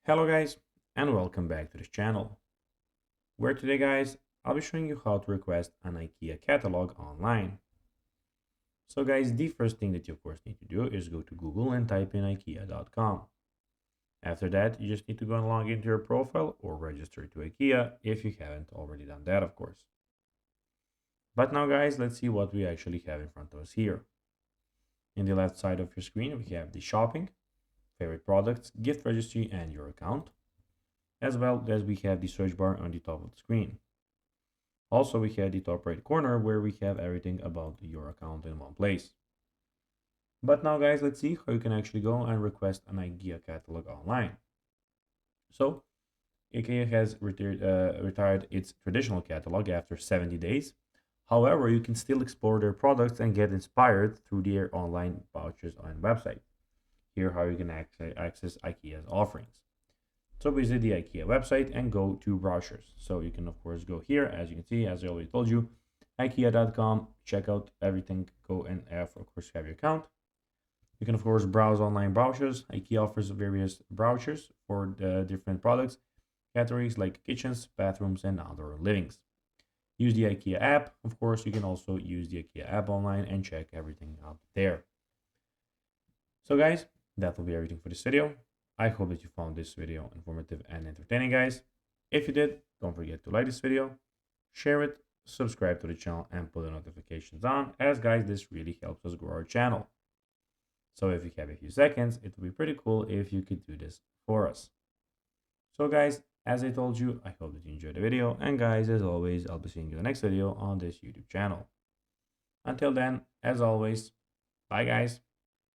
Hello guys, and welcome back to this channel, where today guys, I'll be showing you how to request an IKEA catalog online. So guys, the first thing that you of course need to do is go to Google and type in IKEA.com. After that, you just need to go and log into your profile or register to IKEA if you haven't already done that of course. But now guys, let's see what we actually have in front of us here. In the left side of your screen, we have the shopping, favorite products, gift registry, and your account, as well as we have the search bar on the top of the screen. Also, we have the top right corner where we have everything about your account in one place. But now guys, let's see how you can actually go and request an IKEA catalog online. So, IKEA has retired its traditional catalog after 70 days. However, you can still explore their products and get inspired through their online vouchers on website. Here how you can access IKEA's offerings. So visit the IKEA website and go to brochures. So you can of course go here, as you can see, as I already told you, IKEA.com, check out everything, go and of course have your account. You can of course browse online brochures. IKEA offers various brochures for the different products, categories like kitchens, bathrooms, and outdoor livings. Use the IKEA app. Of course, you can also use the IKEA app online and check everything out there. So guys, that will be everything for this video. I hope that you found this video informative and entertaining, guys. If you did, don't forget to like this video, share it, subscribe to the channel, and put the notifications on, as guys, this really helps us grow our channel. So if you have a few seconds, it would be pretty cool if you could do this for us. So guys, as I told you, I hope that you enjoyed the video, and guys, as always, I'll be seeing you in the next video on this YouTube channel. Until then, as always, bye guys.